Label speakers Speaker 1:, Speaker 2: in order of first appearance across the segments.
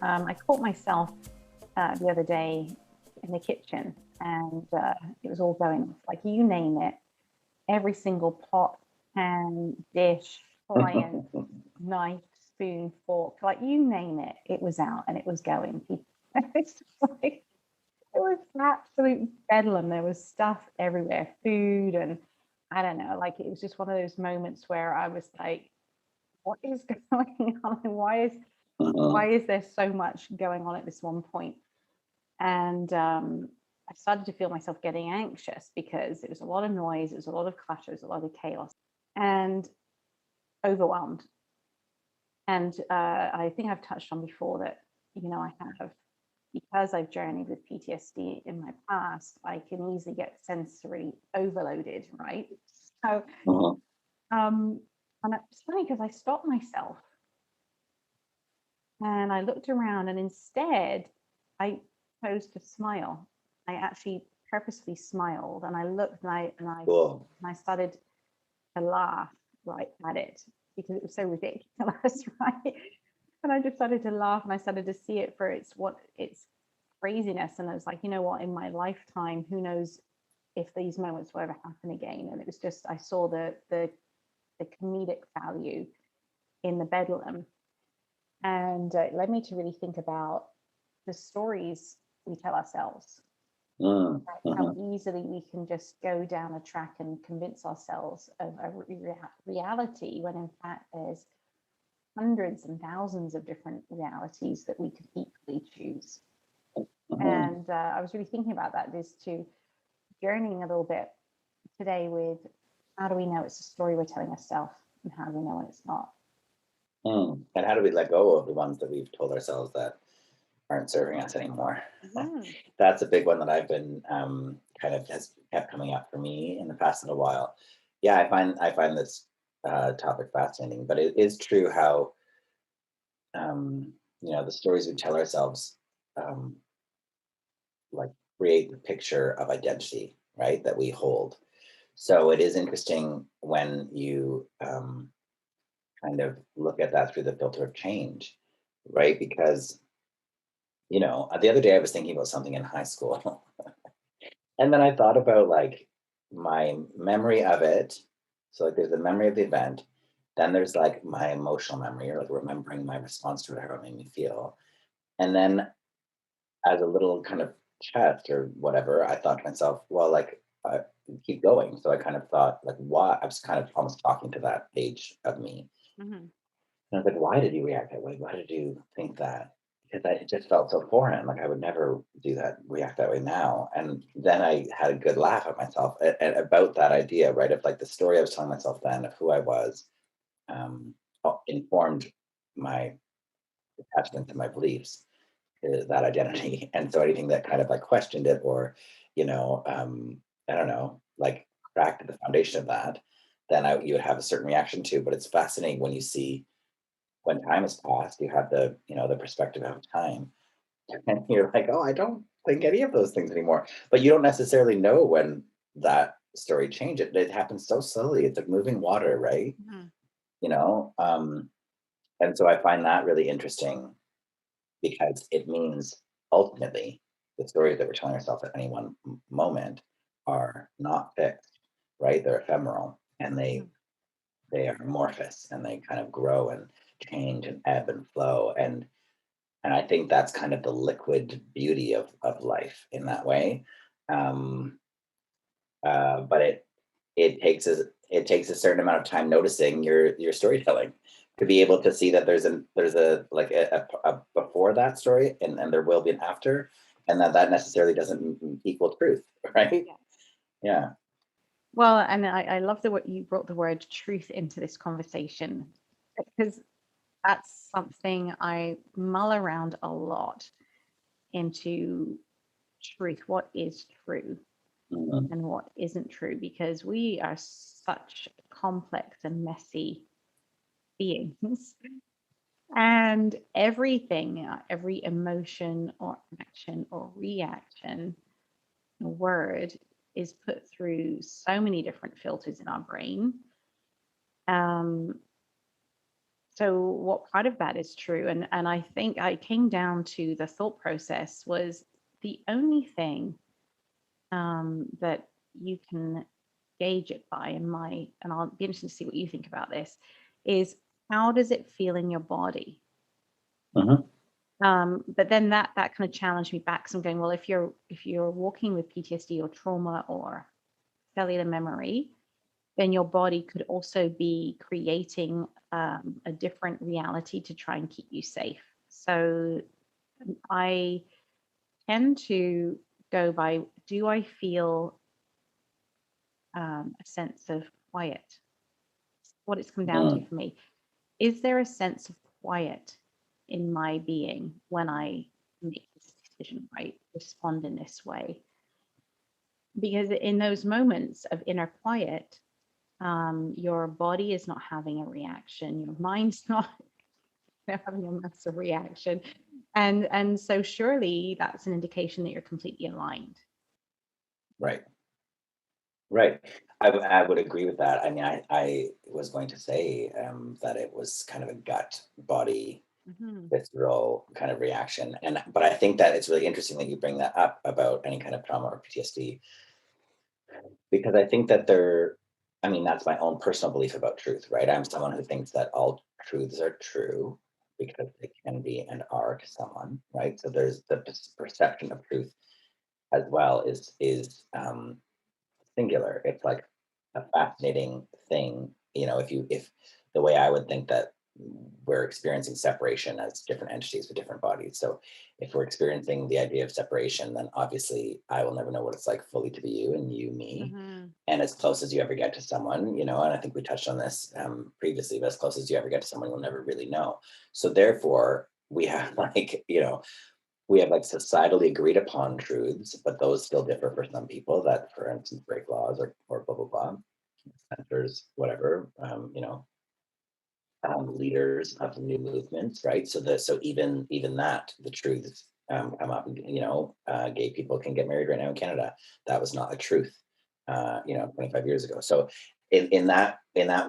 Speaker 1: I caught myself the other day in the kitchen, and it was all going off. Like, you name it, every single pot, pan, dish, appliance, knife, spoon, fork, like you name it, it was out and it was going. It's just like, it was absolute bedlam. There was stuff everywhere, food, and I don't know, like it was just one of those moments where I was like, what is going on? And
Speaker 2: Mhm.
Speaker 1: why is there so much going on at this one point? And I started to feel myself getting anxious because it was a lot of noise, it was a lot of clutter, it was a lot of chaos, and overwhelmed. And I think I've touched on before that, I have, because I've journeyed with PTSD in my past, I can easily get sensory overloaded, right? So,
Speaker 2: Mhm.
Speaker 1: um, and it's funny because I stopped myself and I looked around, and instead I chose to smile. I actually purposely smiled, and I looked,
Speaker 2: Cool.
Speaker 1: and I started to laugh right at it because it was so ridiculous, right? And I just started to laugh, and I started to see it for its craziness. And I was like, you know what, in my lifetime, who knows if these moments will ever happen again. And it was just, I saw the comedic value in the bedlam, and it led me to really think about the stories we tell ourselves,
Speaker 2: Mm.
Speaker 1: right? How
Speaker 2: Mhm.
Speaker 1: easily we can just go down a track and convince ourselves of a reality, when in fact there's hundreds and thousands of different realities that we could equally choose.
Speaker 2: Mhm.
Speaker 1: And I was really thinking about that, is to journeying a little bit today with, how do we know it's a story we're telling ourselves, and how do we know when it's not?
Speaker 2: Mm. And how do we let go of the ones that we've told ourselves that aren't serving us anymore?
Speaker 1: Mm,
Speaker 2: That's a big one that I've been kind of has kept coming up for me in the past little while. Yeah, I find this topic fascinating, but it is true how the stories we tell ourselves um, like create the picture of identity, right? That we hold. So it is interesting when you kind of look at that through the filter of change, right? Because the other day I was thinking about something in high school, and then I thought about like my memory of it. So like there's the memory of the event, then there's like my emotional memory, or like remembering my response to it, how it made me feel. And then as a little kind of test or whatever, I thought to myself, well, like keep going. So I kind of thought like why I was kind of almost talking to that page of me.
Speaker 1: mhm.
Speaker 2: And I was like, why did you react that way? Why did you think that? Because it just felt so foreign. Like I would never do that, react that way now. And then I had a good laugh at myself about that idea, right? Of like the story I was telling myself then of who I was, um, informed my attachment to my beliefs, that identity. And so anything that kind of like questioned it, or, you know, I don't know, like cracked the foundation of that, then you would have a certain reaction to. But it's fascinating when you see when time has passed, you have the perspective of time, and you're like, oh, I don't think any of those things anymore. But you don't necessarily know when that story changed. It happens so slowly. It's like moving water, right?
Speaker 1: Mhm.
Speaker 2: You know, and so I find that really interesting because it means ultimately the stories that we're telling ourselves at any one moment are not fixed, right? They're ephemeral, and
Speaker 1: Mhm.
Speaker 2: they are amorphous, and they kind of grow and change and ebb and flow. And I think that's kind of the liquid beauty of life in that way. Um, but it takes a certain amount of time noticing your storytelling to be able to see that there's a like a before that story, and there will be an after, and that necessarily doesn't equal truth, right?
Speaker 1: Yes.
Speaker 2: Yeah.
Speaker 1: Well, and I love the way you brought the word truth into this conversation, because that's something I mull around a lot into: truth. What is true
Speaker 2: Mhm.
Speaker 1: and what isn't true? Because we are such complex and messy beings. And everything, every emotion or action or reaction, word, is put through so many different filters in our brain. Um, So what part of that is true? And I think I came down to the thought process was the only thing that you can gauge it by, and I'll be interested to see what you think about this, is how does it feel in your body?
Speaker 2: Mhm.
Speaker 1: But then that kind of challenged me back. So I'm going, well, if you're walking with PTSD or trauma or cellular memory, then your body could also be creating a different reality to try and keep you safe. So I tend to go by, do I feel a sense of quiet? What it's come down to
Speaker 2: Mm.
Speaker 1: for me. Is there a sense of quiet in my being when I make this decision, right? Respond in this way? Because in those moments of inner quiet, your body is not having a reaction, your mind's not having a massive reaction. And so surely that's an indication that you're completely aligned.
Speaker 2: Right. Right. I would agree with that. I mean, I was going to say that it was kind of a gut body
Speaker 1: Hmm.
Speaker 2: visceral kind of reaction. And but I think that it's really interesting that you bring that up about any kind of trauma or PTSD, because I think that I mean, that's my own personal belief about truth, right? I'm someone who thinks that all truths are true because they can be and are to someone, right? So there's the perception of truth as well is singular. It's like a fascinating thing, if the way I would think that we're experiencing separation as different entities with different bodies. So if we're experiencing the idea of separation, then obviously I will never know what it's like fully to be you and you me.
Speaker 1: Hmm.
Speaker 2: And as close as you ever get to someone, and I think we touched on this previously, but as close as you ever get to someone, you'll never really know. So therefore, we have like societally agreed upon truths, but those still differ for some people that, for instance, break laws or blah, blah, blah, centers, whatever, leaders of new movements, right? So even that, the truths come up, gay people can get married right now in Canada. That was not a truth, 25 years ago. So in that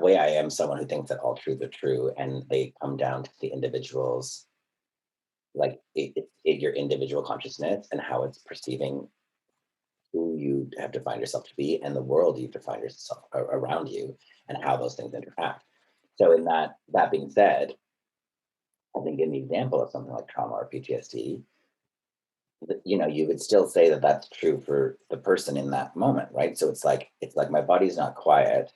Speaker 2: way, I am someone who thinks that all truths are true and they come down to the individual's like your individual consciousness and how it's perceiving who you have defined yourself to be and the world you've defined yourself around you and how those things interact. So in that being said, I think in the example of something like trauma or PTSD, you would still say that that's true for the person in that moment, right? So it's like my body's not quiet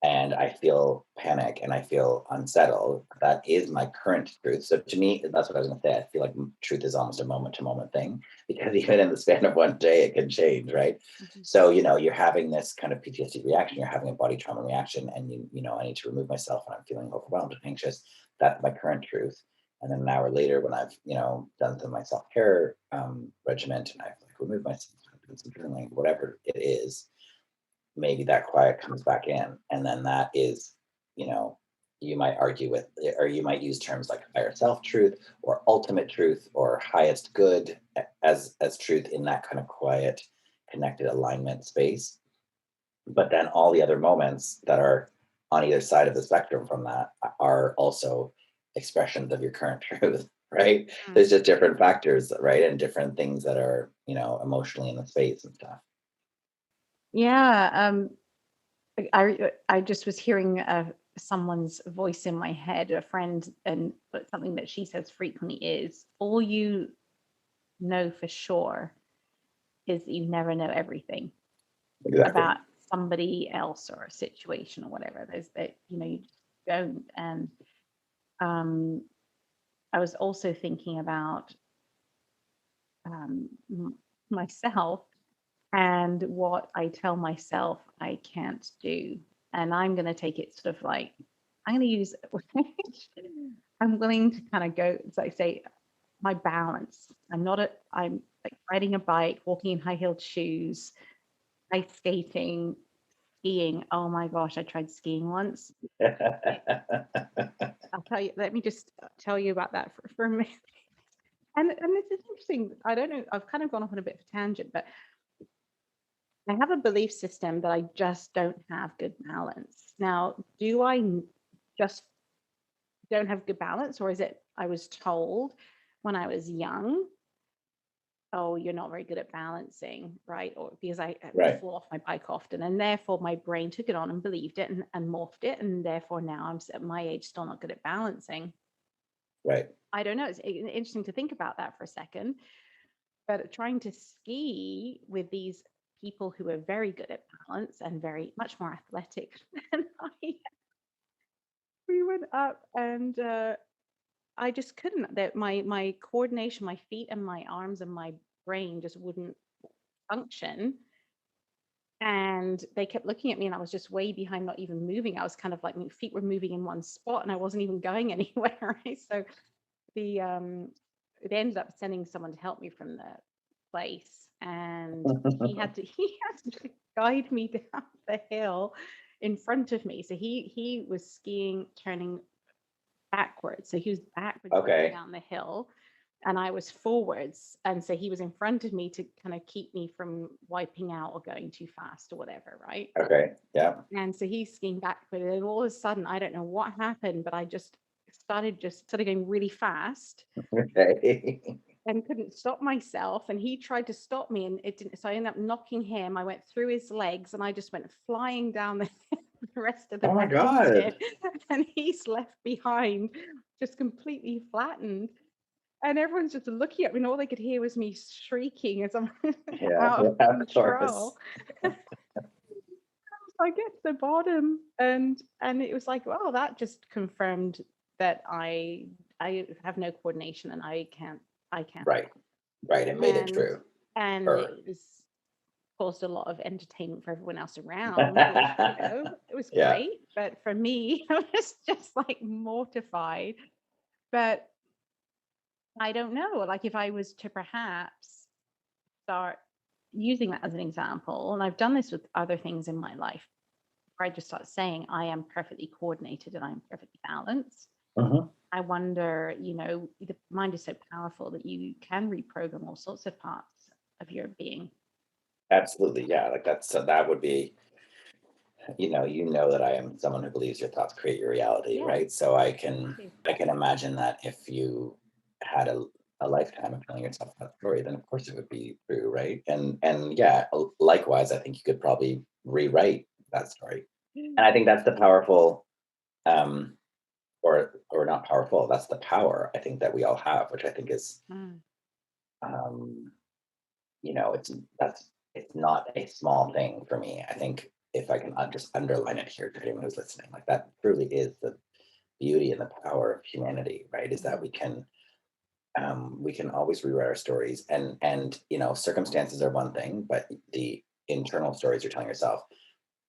Speaker 2: and I feel panic and I feel unsettled. That is my current truth. So to me, that's what I was going to say. I feel like truth is almost a moment to moment thing because even in the span of one day, it can change, right?
Speaker 1: Hmm.
Speaker 2: So, you're having this kind of PTSD reaction, you're having a body trauma reaction, and I need to remove myself and I'm feeling overwhelmed and anxious. That's my current truth. And then an hour later, when I've, done some of my self care regiment and I've like removed myself, done some journaling, whatever it is, maybe that quiet comes back in, and then that is, you know you might argue with, or you might use terms like higher self truth or ultimate truth or highest good as truth in that kind of quiet connected alignment space. But then all the other moments that are on either side of the spectrum from that are also expressions of your current truth, right? There's just different factors, right, and different things that are, emotionally in the space and stuff.
Speaker 1: Yeah. I just was hearing someone's voice in my head, a friend, but something that she says frequently is, all you know for sure is that you never know everything
Speaker 2: Exactly.
Speaker 1: about somebody else or a situation or whatever. There's that, you just don't. And um, I was also thinking about myself and what I tell myself I can't do. And I'm going to take it sort of like, I'm going to use, I'm willing to kind of go, it's like say, my balance. I'm like riding a bike, walking in high heeled shoes, ice skating, skiing. Oh my gosh, I tried skiing once. I'll tell you, let me just tell you about that for a minute. And this is interesting. I don't know, I've kind of gone off on a bit of a tangent, but I have a belief system that I just don't have good balance. Now, do I just don't have good balance, or is it I was told when I was young, oh, you're not very good at balancing, right? Or because I would
Speaker 2: Right.
Speaker 1: fall off my bike often, and therefore my brain took it on and believed it and morphed it, and therefore now I'm at my age still not good at balancing.
Speaker 2: Right.
Speaker 1: I don't know. It's interesting to think about that for a second. But trying to ski with these people who are very good at balance and very much more athletic than I am, we went up and I just couldn't. That my coordination, my feet and my arms and my brain just wouldn't function. And they kept looking at me, and I was just way behind, not even moving. I was kind of like my feet were moving in one spot, and I wasn't even going anywhere. Right? So the they ended up sending someone to help me from the place, and he had to guide me down the hill in front of me. So he was skiing turning backwards, so he was backwards going
Speaker 2: Okay.
Speaker 1: down the hill, and I was forwards, and so he was in front of me to kind of keep me from wiping out or going too fast or whatever, right?
Speaker 2: Okay. Yeah.
Speaker 1: And so he's skiing backward, and all of a sudden, I don't know what happened, but I just started going really fast
Speaker 2: Okay.
Speaker 1: and couldn't stop myself. And he tried to stop me, and it didn't. So I ended up knocking him. I went through his legs, and I just went flying down the rest of the
Speaker 2: Oh my
Speaker 1: mountain.
Speaker 2: God.
Speaker 1: And he's left behind, just completely flattened. And everyone's just looking at me, and all they could hear was me shrieking as I'm
Speaker 2: Yeah.
Speaker 1: out of
Speaker 2: Yeah, of
Speaker 1: control.
Speaker 2: course.
Speaker 1: I get to the bottom, and it was like, well, that just confirmed that I have no coordination, and I can't.
Speaker 2: Right. Right. It made it
Speaker 1: And
Speaker 2: true.
Speaker 1: and
Speaker 2: Her.
Speaker 1: it was caused a lot of entertainment for everyone else around, which, it was
Speaker 2: Yeah.
Speaker 1: great. But for me, I was just like mortified. But I don't know, like if I was to perhaps start using that as an example, and I've done this with other things in my life, where I just start saying I am perfectly coordinated and I'm perfectly balanced.
Speaker 2: Mhm.
Speaker 1: I wonder, the mind is so powerful that you can reprogram all sorts of parts of your being.
Speaker 2: Absolutely. Yeah. Like that's so that would be, you know that I am someone who believes your thoughts create your reality,
Speaker 1: Yeah.
Speaker 2: right? So
Speaker 1: Too.
Speaker 2: I can imagine that if you had a lifetime of telling yourself that story, then of course it would be true, right? And yeah, likewise, I think you could probably rewrite that story. And I think that's the powerful, um, or not powerful, that's the power I think that we all have, which I think is,
Speaker 1: Mm.
Speaker 2: um, it's it's not a small thing for me. I think if I can just underline it here to anyone who's listening, like that truly is the beauty and the power of humanity, right? Is that
Speaker 1: Mhm.
Speaker 2: we can always rewrite our stories, and circumstances are one thing, but the internal stories you're telling yourself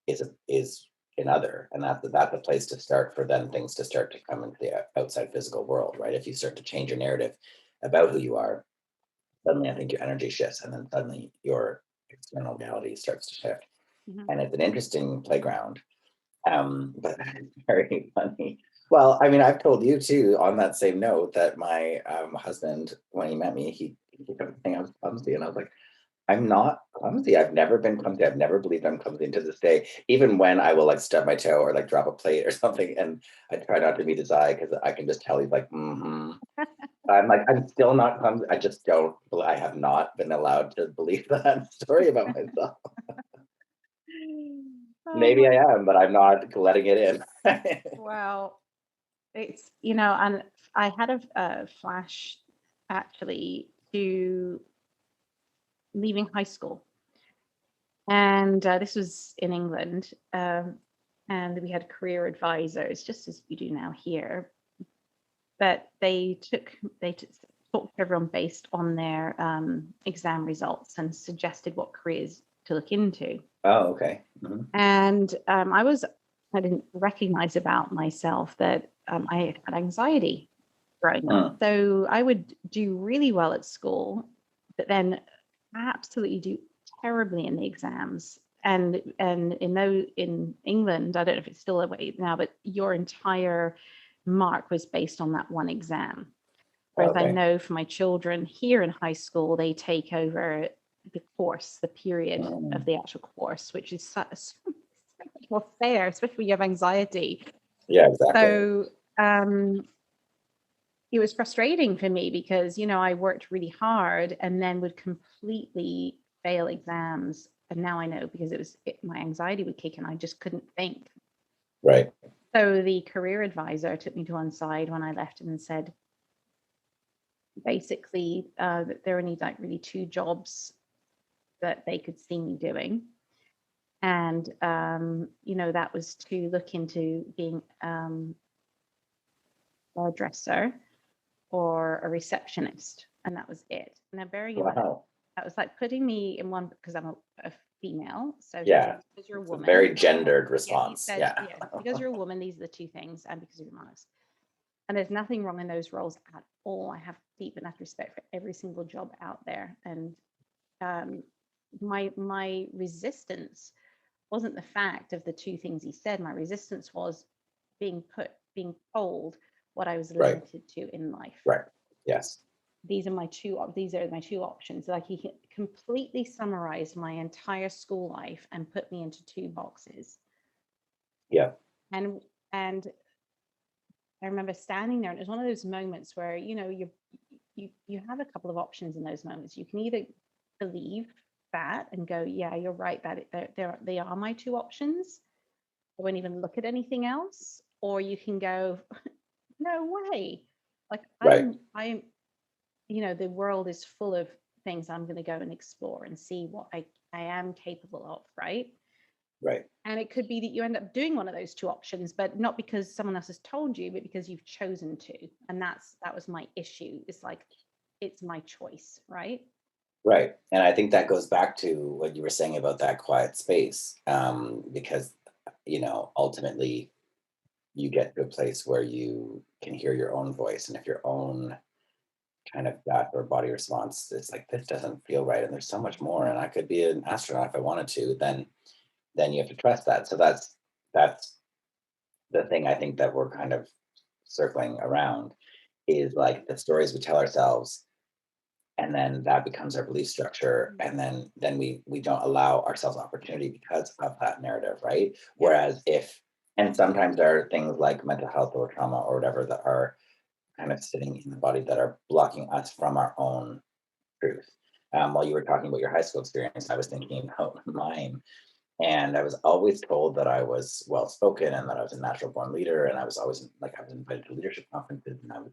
Speaker 2: is another, and that's a place to start for then things to start to come into the outside physical world, right? If you start to change your narrative about who you are, suddenly I think your energy shifts, and then suddenly your external reality starts to shift.
Speaker 1: Mhm.
Speaker 2: And it's an interesting playground, but very funny. Well, I mean, I've told you too on that same note that my husband, when he met me, he kept saying I was clumsy, and I was like, I'm not clumsy. I've never been clumsy. I've never believed I'm clumsy to this day. Even when I will like stub my toe or like drop a plate or something, and I try not to meet his eye because I can just tell he's like, mm-hmm. I'm like, I'm still not clumsy. I just don't. I have not been allowed to believe that story about myself.
Speaker 1: Oh
Speaker 2: Maybe
Speaker 1: my,
Speaker 2: I am, but I'm not letting it in.
Speaker 1: well, and I had a flash actually to leaving high school. And this was in England. And we had career advisors, just as we do now here. But they talked to everyone based on their exam results and suggested what careers to look into.
Speaker 2: Oh, okay. Mhm.
Speaker 1: And I didn't recognize about myself that I had anxiety growing up.
Speaker 2: Mm.
Speaker 1: So I would do really well at school, but then absolutely do terribly in the exams. And in England, I don't know if it's still the way now, but your entire mark was based on that one exam. Whereas I
Speaker 2: Okay.
Speaker 1: know for my children here in high school, they take over the course, the period of
Speaker 2: Mm.
Speaker 1: the actual course, which is so much more fair, especially when you have anxiety.
Speaker 2: Yeah, exactly.
Speaker 1: So it was frustrating for me because, I worked really hard and then would completely fail exams. And now I know because my anxiety would kick in. I just couldn't think.
Speaker 2: Right.
Speaker 1: So the career advisor took me to one side when I left and said, basically, that there are only like really two jobs that they could see me doing. And, that was to look into being a dresser or a receptionist. And that was it. Now, bearing in mind,
Speaker 2: Wow.
Speaker 1: that was like putting me in one because I'm a female. So he
Speaker 2: Yeah.
Speaker 1: said, because you're a
Speaker 2: It's a
Speaker 1: woman.
Speaker 2: very gendered
Speaker 1: Yeah, he
Speaker 2: response.
Speaker 1: said,
Speaker 2: Yeah.
Speaker 1: because you're a woman, these are the two things, and because you're honest. And there's nothing wrong in those roles at all. I have deep enough respect for every single job out there. And my resistance wasn't the fact of the two things he said. My resistance was being told what I was
Speaker 2: Right.
Speaker 1: limited to in life.
Speaker 2: Right. Yes.
Speaker 1: These are my two options. Like, he completely summarized my entire school life and put me into two boxes.
Speaker 2: Yeah.
Speaker 1: And I remember standing there, and it was one of those moments where, you have a couple of options in those moments. You can either believe that and go, yeah, you're right, that they are my two options. I won't even look at anything else. Or you can go, no way. Like,
Speaker 2: Right.
Speaker 1: I'm, the world is full of things I'm going to go and explore and see what I am capable of, right?
Speaker 2: Right.
Speaker 1: And it could be that you end up doing one of those two options, but not because someone else has told you, but because you've chosen to. And that was my issue. It's like, it's my choice, right?
Speaker 2: Right. And I think that goes back to what you were saying about that quiet space. Because, ultimately you get to a place where you can hear your own voice. And if your own kind of gut or body response, it's like, this doesn't feel right. And there's so much more. And I could be an astronaut if I wanted to, then you have to trust that. So that's the thing I think that we're kind of circling around is like the stories we tell ourselves, and then that becomes our belief structure, and then we don't allow ourselves opportunity because of that narrative, right? Whereas if, and sometimes there are things like mental health or trauma or whatever that are kind of sitting in the body that are blocking us from our own truth. While you were talking about your high school experience, I was thinking about mine. And I was always told that I was well spoken and that I was a natural born leader. And I was always like, I was invited to leadership conferences, and I was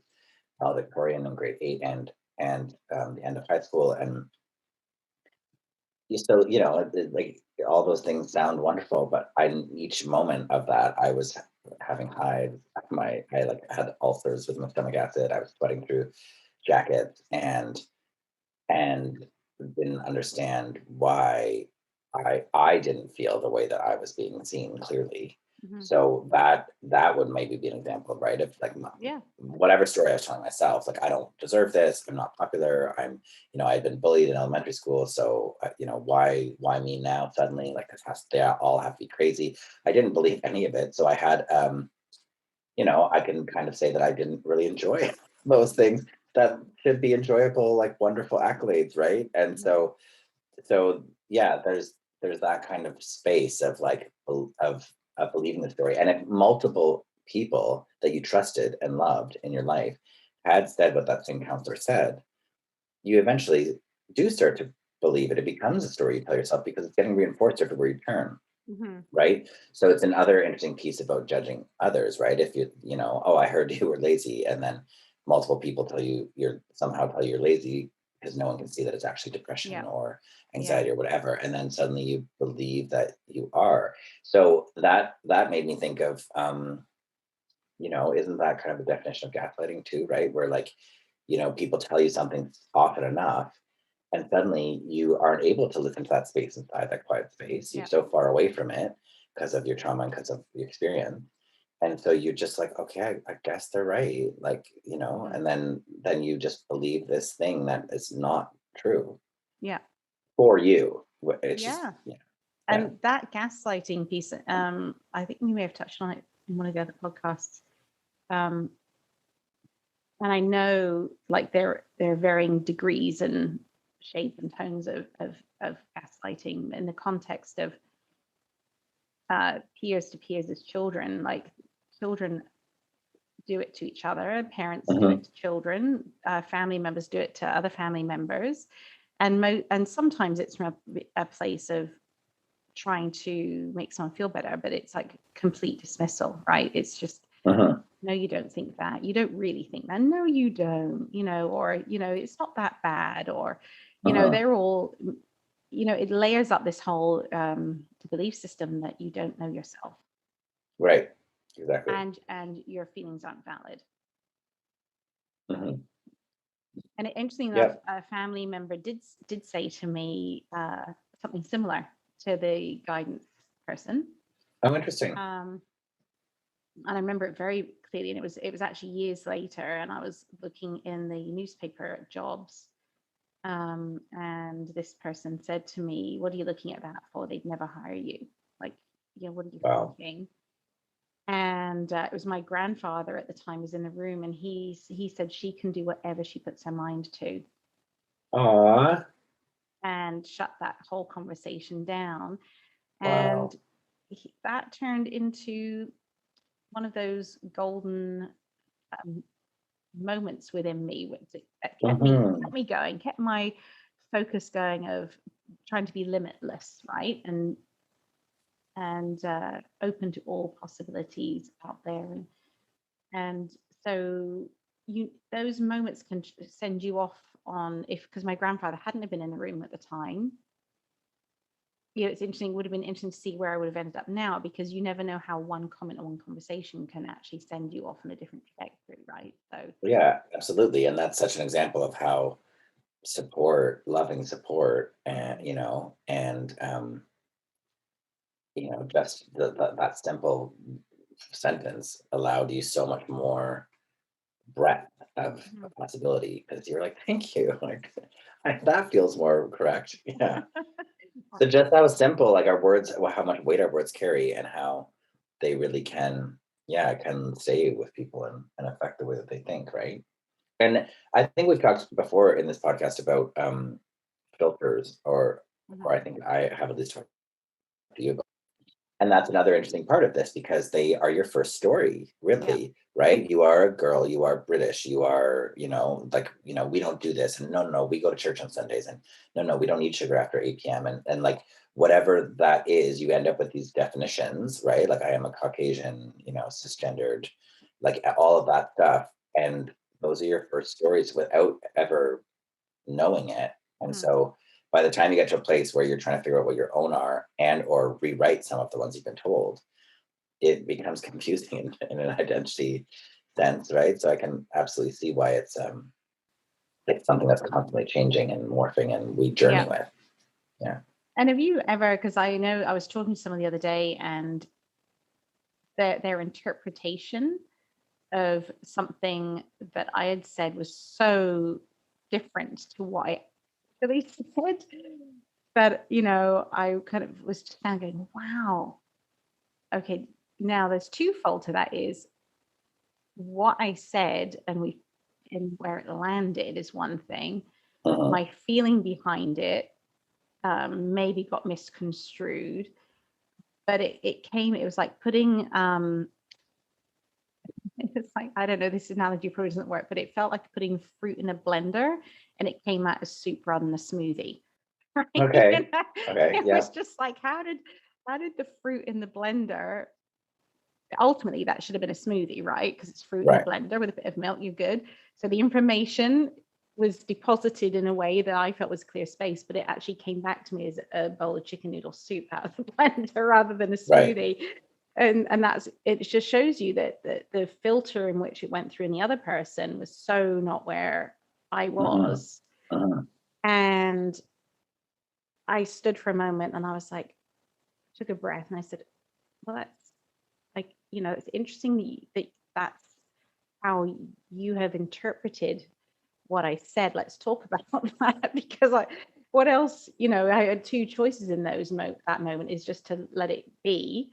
Speaker 2: valedictorian in grade 8 and the end of high school. And you still, like all those things sound wonderful, but in each moment of that, I was having hives. I like had ulcers with my stomach acid. I was sweating through jackets and didn't understand why I didn't feel the way that I was being seen clearly.
Speaker 1: Mm-hmm.
Speaker 2: So that would maybe be an example, right? Of like whatever story I was telling myself, like I don't deserve this. I'm not popular. I'd been bullied in elementary school, so why me now suddenly? Like they all have to be crazy. I didn't believe any of it, so I had I can kind of say that I didn't really enjoy those things that should be enjoyable, like wonderful accolades, right? And so yeah, there's that kind of space of like of believing the story. And if multiple people that you trusted and loved in your life had said what that same counselor said, you eventually do start to believe it. It becomes a story you tell yourself because it's getting reinforced everywhere you turn.
Speaker 1: Mm-hmm.
Speaker 2: Right. So it's another interesting piece about judging others, right? If oh, I heard you were lazy, and then multiple people tell you you're lazy because no one can see that it's actually depression or anxiety or whatever. And then suddenly you believe that you are. So that made me think of, isn't that kind of the definition of gaslighting too, right? Where like, people tell you something often enough, and suddenly you aren't able to listen to that space inside, that quiet space. You're so far away from it because of your trauma and because of the experience. And so you're just like, okay, I guess they're right. Like, and then you just believe this thing that is not true.
Speaker 1: Yeah.
Speaker 2: For you. It's just,
Speaker 1: And that gaslighting piece, I think we may have touched on it in one of the other podcasts. And I know like there are varying degrees and shades and tones of gaslighting in the context of peers to peers as children. Like children do it to each other, parents do
Speaker 2: Mhm.
Speaker 1: it to children, family members do it to other family members, and sometimes it's from a place of trying to make someone feel better, but it's like complete dismissal, right? It's just,
Speaker 2: Mhm.
Speaker 1: no, you don't think that. You don't really think that. No, you don't, or, it's not that bad, or,
Speaker 2: Mhm.
Speaker 1: they're all, it layers up this whole belief system that you don't know yourself,
Speaker 2: Right. Exactly.
Speaker 1: and your feelings aren't valid.
Speaker 2: Mhm.
Speaker 1: And interesting enough,
Speaker 2: Yep.
Speaker 1: a family member did say to me something similar to the guidance person.
Speaker 2: Oh, interesting.
Speaker 1: And I remember it very clearly. And it was actually years later, and I was looking in the newspaper at jobs. And this person said to me, "What are you looking at that for? They'd never hire you. Like, what are you
Speaker 2: Wow.
Speaker 1: thinking?" And it was my grandfather at the time was in the room, and he said she can do whatever she puts her mind to,
Speaker 2: Aw.
Speaker 1: and shut that whole conversation down. And
Speaker 2: Wow.
Speaker 1: that turned into one of those golden um, moments within me, which that kept me
Speaker 2: Mhm.
Speaker 1: going, kept my focus going of trying to be limitless, right? And open to all possibilities out there. And so those moments can send you off on, because my grandfather hadn't have been in the room at the time. It's interesting. It would have been interesting to see where I would have ended up now, because you never know how one comment or one conversation can actually send you off on a different trajectory, right? So
Speaker 2: Yeah, absolutely. And that's such an example of how support, loving support, and just that simple sentence allowed you so much more breadth of
Speaker 1: mhm.
Speaker 2: possibility because you're like, thank you. Like that feels more correct. Yeah. So just that was simple, like our words, how much weight our words carry and how they really can, yeah, can stay with people and affect the way that they think, right? And I think we've talked before in this podcast about filters, or
Speaker 1: Mhm.
Speaker 2: I think I have at least talked to you. And that's another interesting part of this because they are your first story,
Speaker 1: Yeah.
Speaker 2: really, right? You are a girl, you are British, you are, like, we don't do this. And no, no, no, we go to church on Sundays. And no, no, we don't eat sugar after 8 p.m. And like whatever that is, you end up with these definitions, right? Like I am a Caucasian, cisgendered, like all of that stuff. And those are your first stories without ever knowing it. And
Speaker 1: Mhm.
Speaker 2: so by the time you get to a place where you're trying to figure out what your own are and or rewrite some of the ones you've been told, it becomes confusing in an identity sense, right? So I can absolutely see why it's something that's constantly changing and morphing and we journey
Speaker 1: Yeah.
Speaker 2: with. Yeah.
Speaker 1: And have you ever, because I know I was talking to someone the other day, and their interpretation of something that I had said was so different to what I really said, that, I kind of was just kind of going, wow, okay, now there's twofold to that. Is what I said and where it landed is one thing.
Speaker 2: Mhm.
Speaker 1: My feeling behind it maybe got misconstrued, but it was like putting it's like, I don't know, this analogy probably doesn't work, but it felt like putting fruit in a blender and it came out as soup rather than a smoothie. Right?
Speaker 2: Okay. Okay.
Speaker 1: It was
Speaker 2: Yep.
Speaker 1: just like, how did the fruit in the blender, ultimately that should have been a smoothie, right? Because it's fruit in a
Speaker 2: Right.
Speaker 1: blender with a bit of milk, you're good. So the information was deposited in a way that I felt was clear space, but it actually came back to me as a bowl of chicken noodle soup out of the blender rather than a
Speaker 2: Right.
Speaker 1: smoothie. And that's, it just shows you that the filter in which it went through in the other person was so not where I
Speaker 2: Mhm.
Speaker 1: was.
Speaker 2: Mhm.
Speaker 1: And I stood for a moment and I was like, took a breath and I said, well, that's like, it's interesting that's how you have interpreted what I said. Let's talk about that, because what else, I had two choices in that moment, is just to let it be.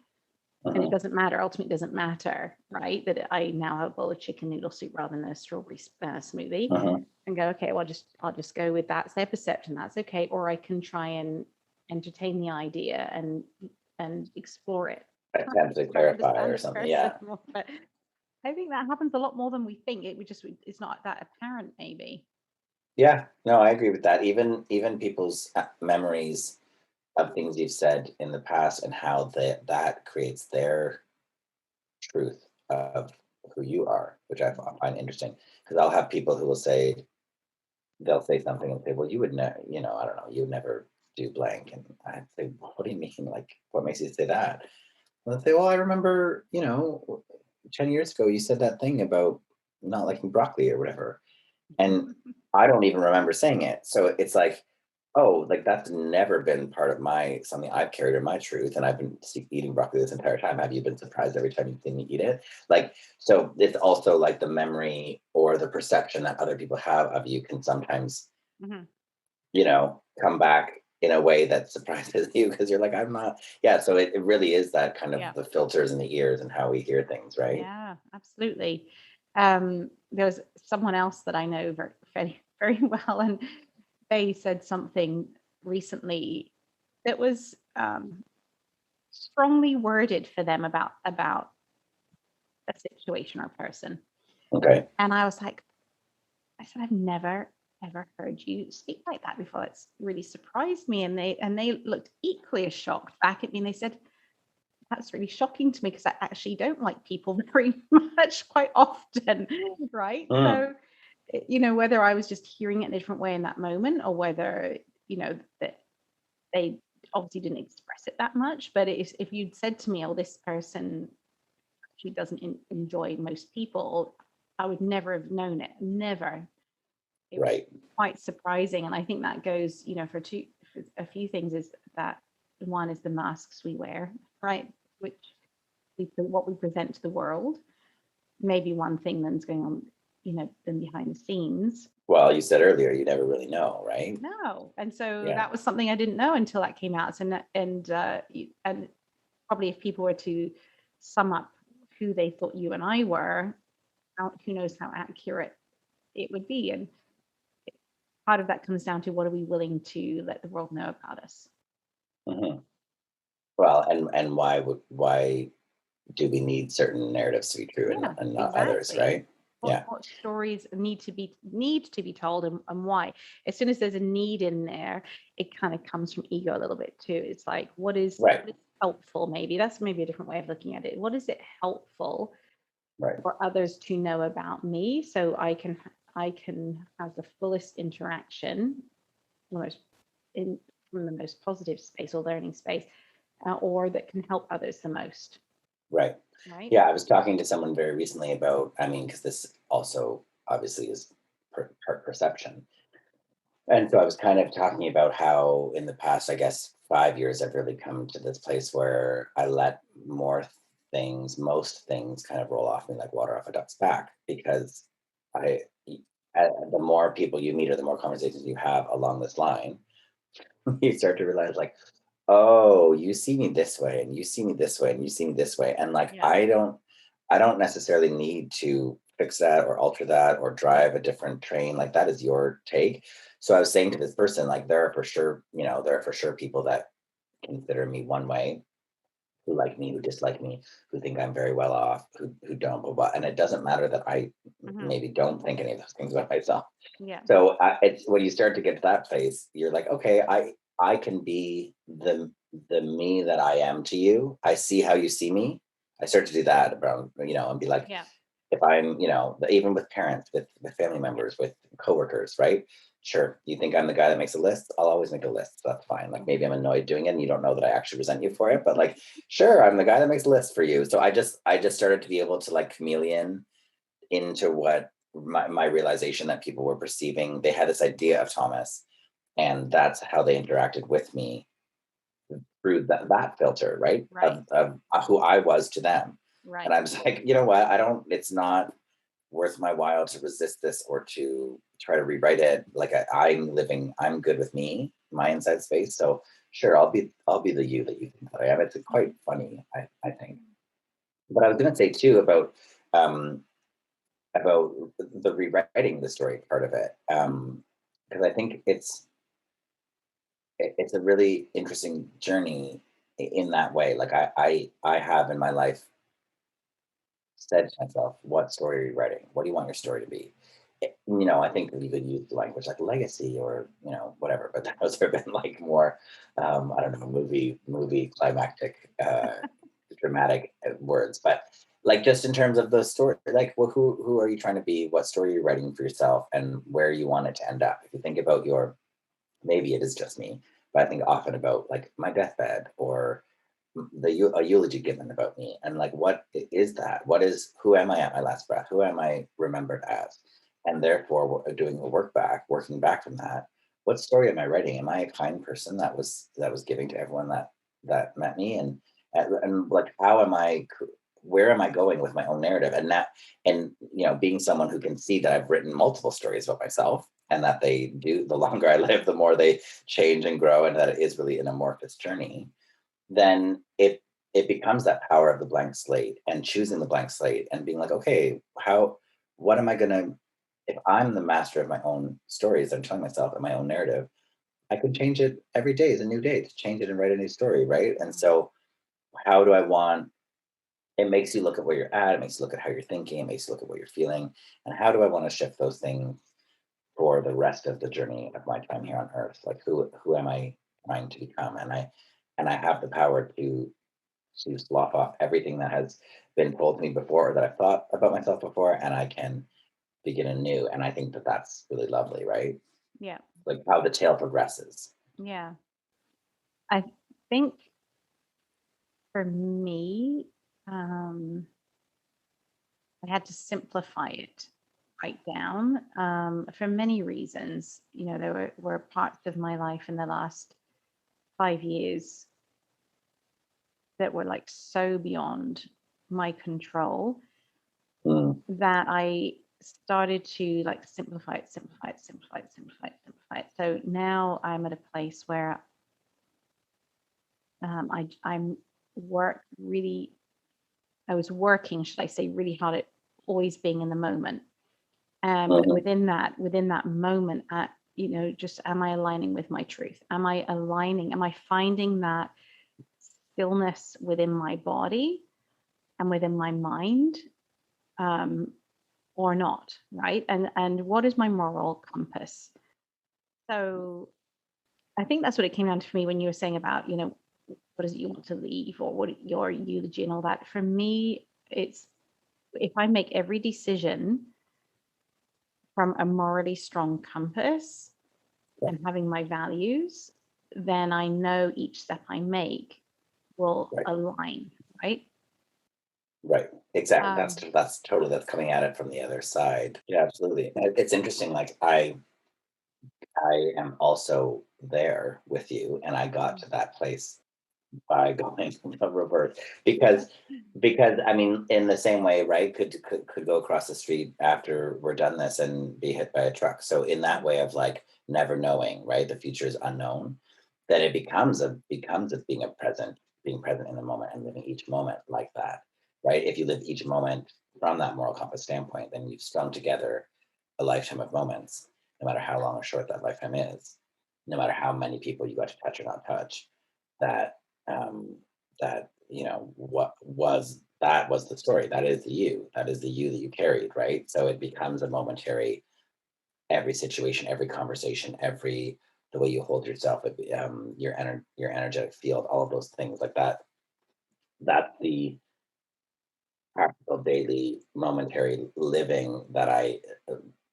Speaker 1: And it
Speaker 2: Mhm.
Speaker 1: doesn't matter. Ultimately, it doesn't matter, right? That I now have a bowl of chicken noodle soup rather than a strawberry smoothie,
Speaker 2: Mhm.
Speaker 1: and go, okay, well, I'll just go with that's their perception. That's okay. Or I can try and entertain the idea and explore it,
Speaker 2: Attempt to
Speaker 1: try and
Speaker 2: clarify
Speaker 1: understand
Speaker 2: or
Speaker 1: this
Speaker 2: something.
Speaker 1: person
Speaker 2: Yeah.
Speaker 1: more. But I think that happens a lot more than we think. It's not that apparent, maybe.
Speaker 2: Yeah, no, I agree with that. Even people's memories of things you've said in the past and how that creates their truth of who you are, which find interesting. Because I'll have people who will say they'll say something and say, "Well, you would never, I don't know, you would never do blank," and I'd say, well, "What do you mean? Like, what makes you say that?" And they'll say, "Well, I remember, 10 years ago, you said that thing about not liking broccoli or whatever." And I don't even remember saying it. So it's like, oh, like that's never been part of my something I've carried in my truth. And I've been eating broccoli this entire time. Have you been surprised every time you've seen me eat it? Like, so it's also like the memory or the perception that other people have of you can sometimes,
Speaker 1: Mhm.
Speaker 2: come back in a way that surprises you because you're like, I'm not, yeah. So it really is that kind of
Speaker 1: Yeah.
Speaker 2: the filters in the ears and how we hear things, right?
Speaker 1: Yeah, absolutely. There was someone else that I know very, very well, and they said something recently that was strongly worded for them about a situation or person.
Speaker 2: Okay.
Speaker 1: And I said, I've never ever heard you speak like that before. It's really surprised me. And they looked equally as shocked back at me. And they said, that's really shocking to me because I actually don't like people very much quite often. Right.
Speaker 2: Mm,
Speaker 1: So, whether I was just hearing it in a different way in that moment, or whether, that they obviously didn't express it that much. But if you'd said to me, oh, this person, she doesn't enjoy most people, I would never have known it. Never. It was
Speaker 2: right.
Speaker 1: quite surprising. And I think that goes, for a few things, is that one is the masks we wear, right? Which what we present to the world. Maybe one thing then's going on, than behind the scenes.
Speaker 2: Well, you said earlier you never really know, right?
Speaker 1: No. And so
Speaker 2: Yeah.
Speaker 1: that was something I didn't know until that came out. And probably if people were to sum up who they thought you and I were, who knows how accurate it would be. And part of that comes down to, what are we willing to let the world know about us?
Speaker 2: Hmm. Well, and why do we need certain narratives to be true
Speaker 1: Yeah,
Speaker 2: and not others,
Speaker 1: exactly.
Speaker 2: right?
Speaker 1: What
Speaker 2: Yeah.
Speaker 1: what stories need to be told, and why? As soon as there's a need in there, it kind of comes from ego a little bit too. It's like,
Speaker 2: Right.
Speaker 1: what is helpful? Maybe that's maybe a different way of looking at it. What is it helpful
Speaker 2: Right.
Speaker 1: for others to know about me, so I can have the fullest interaction, the most in from the most positive space or learning space, or that can help others the most,
Speaker 2: Right.
Speaker 1: right?
Speaker 2: Yeah. I was talking to someone very recently about, I mean, because this also obviously is part perception. And so I was kind of talking about how in the past, I guess, 5 years, I've really come to this place where I let most things kind of roll off me like water off a duck's back because I, the more people you meet or the more conversations you have along this line, you start to realize like, oh, you see me this way and you see me this way and you see me this way. And like
Speaker 1: Yeah.
Speaker 2: I don't necessarily need to fix that or alter that or drive a different train. Like that is your take. So I was saying to this person, like there are for sure people that consider me one way, who like me, who dislike me, who think I'm very well off, who don't, blah, blah. And it doesn't matter that I
Speaker 1: Hmm.
Speaker 2: maybe don't think any of those things about myself.
Speaker 1: Yeah.
Speaker 2: So it's when you start to get to that place, you're like, okay, I can be the me that I am to you. I see how you see me. I start to do that around, and be like,
Speaker 1: Yeah.
Speaker 2: if I'm, even with parents, with family
Speaker 1: Yeah.
Speaker 2: members, with coworkers, right? Sure, you think I'm the guy that makes a list? I'll always make a list. So that's fine. Like maybe I'm annoyed doing it, and you don't know that I actually resent you for it. But like, sure, I'm the guy that makes a list for you. So I just started to be able to like chameleon into what my realization that people were perceiving. They had this idea of Thomas, and that's how they interacted with me through that filter, right?
Speaker 1: Right.
Speaker 2: Of who I was to them. And
Speaker 1: Right.
Speaker 2: I'm just like, you know what? It's not worth my while to resist this or to try to rewrite it. Like I'm good with me, my inside space. So sure, I'll be the you that you think that I am. It's quite funny, I think. But I was gonna say too um about the rewriting the story part of it. Because I think it's a really interesting journey in that way. Like I have in my life said to myself, what story are you writing? What do you want your story to be? You know, I think that you could use language like legacy or, you know, whatever, but those have been like more, I don't know, movie climactic, dramatic words. But like just in terms of the story, like, well, who are you trying to be? What story you're writing for yourself, and where you want it to end up? If you think about your, maybe it is just me, but I think often about like my deathbed or a eulogy given about me, and like what is that? What is, who am I at my last breath? Who am I remembered as? And therefore, doing a working back from that. What story am I writing? Am I a kind person that was giving to everyone that met me? And like, how am I? Where am I going with my own narrative? And that, and you know, being someone who can see that I've written multiple stories about myself, and that they do. The longer I live, the more they change and grow, and that it is really an amorphous journey. Then it becomes that power of the blank slate, and choosing the blank slate and being like, okay, how, what am I gonna, if I'm the master of my own stories, I'm telling myself in my own narrative, I can change it every day is a new day to change it and write a new story, right? And so how do I want, it makes you look at where you're at, it makes you look at how you're thinking, it makes you look at what you're feeling, and how do I want to shift those things for the rest of the journey of my time here on earth? Like, who am I trying to become? And I have the power to slough off everything that has been told to me before, or that I've thought about myself before, and I can begin anew. And I think that that's really lovely, right?
Speaker 1: Yeah.
Speaker 2: Like how the tale progresses.
Speaker 1: Yeah. I think for me, um, I had to simplify it right down for many reasons. You know, there were parts of my life in the last 5 years that were like so beyond my control
Speaker 2: Mm,
Speaker 1: that I started to like simplify it, simplify it, simplify it, simplify it, simplify it. So now I'm at a place where I'm work really, I was working, should I say, really hard at always being in the moment. But
Speaker 2: mhm,
Speaker 1: within that moment, at you know, just am I aligning with my truth? Am I aligning? Am I finding that stillness within my body and within my mind, um, or not? Right? And what is my moral compass? So I think that's what it came down to for me when you were saying about, you know, what is it you want to leave or what your eulogy and all that. For me, it's if I make every decision from a morally strong compass
Speaker 2: right,
Speaker 1: and having my values, then I know each step I make will
Speaker 2: right,
Speaker 1: align, right?
Speaker 2: right. Exactly. That's
Speaker 1: Um,
Speaker 2: that's totally, that's coming at it from the other side. Yeah, absolutely. It's interesting. Like I am also there with you, and I got
Speaker 1: mhm.
Speaker 2: to that place by going the reverse, because I mean, in the same way, right? Could go across the street after we're done this and be hit by a truck. So in that way of like never knowing, right? The future is unknown. Then it becomes of being present in the moment and living each moment like that, right? If you live each moment from that moral compass standpoint, then you've strung together a lifetime of moments, no matter how long or short that lifetime is, no matter how many people you got to touch or not touch, that um, that you know what was, that was the story, that is the you, that is the you that you carried, right? So it becomes a momentary, every situation, every conversation, every, the way you hold yourself, your energetic field, all of those things like that, that's the practical daily momentary living that I